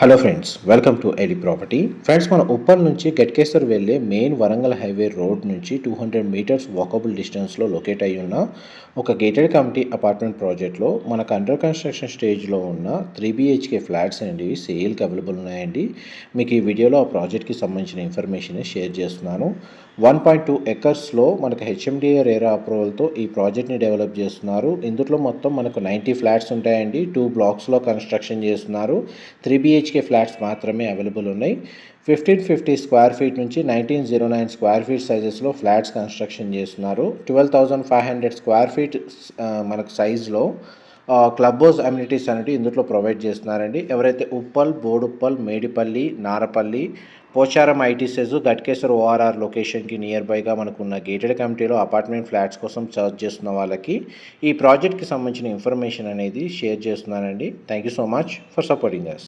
Hello friends, welcome to AD property. Friends, మన ఉప్పల్ నుంచి గట్కేసర్ వెళ్ళే మెయిన్ వరంగల్ హైవే రోడ్ నుంచి 200 మీటర్స్ వాకబుల్ డిస్టెన్స్లో లొకేట్ అయి ఉన్న ఒక గేటెడ్ కమిటీ అపార్ట్మెంట్ ప్రాజెక్ట్లో మనకు అండర్ కన్స్ట్రక్షన్ స్టేజ్లో ఉన్న 3 BHK ఫ్లాట్స్ అనేవి సేల్కి అవైలబుల్ ఉన్నాయండి. మీకు ఈ వీడియోలో ఆ ప్రాజెక్ట్కి సంబంధించిన ఇన్ఫర్మేషన్ షేర్ చేస్తున్నాను. 1.2 ఎకర్స్లో మనకు హెచ్ఎండిఏ రేరా అప్రూవల్తో ఈ ప్రాజెక్ట్ని డెవలప్ చేస్తున్నారు. ఇందులో మొత్తం మనకు 90 ఫ్లాట్స్ ఉంటాయండి. 2 బ్లాక్స్లో కన్స్ట్రక్షన్ చేస్తున్నారు. 3 BHK ఫ్లాట్స్ మాత్రమే అవైలబుల్ ఉన్నాయి. 1550 స్క్వేర్ ఫీట్ నుంచి 1909 స్క్వేర్ ఫీట్ సైజెస్లో ఫ్లాట్స్ కన్స్ట్రక్షన్ చేస్తున్నారు. 12,500 స్క్వేర్ ఫీట్ మనకు సైజులో క్లబ్ హౌస్ అమ్యూనిటీస్ అనేవి ఇందులో ప్రొవైడ్ చేస్తున్నారండి. ఎవరైతే ఉప్పల్, బోడుప్పల్, మేడిపల్లి, నారపల్లి, పోచారం ఐటీసెస్, గట్కేసర్ ఓఆర్ఆర్ లొకేషన్కి నియర్ బైగా మనకున్న గేటెడ్ కమిటీలో అపార్ట్మెంట్ ఫ్లాట్స్ కోసం సర్చ్ చేస్తున్న వాళ్ళకి ఈ ప్రాజెక్ట్కి సంబంధించిన ఇన్ఫర్మేషన్ అనేది షేర్ చేస్తున్నానండి. Thank you so much for supporting us.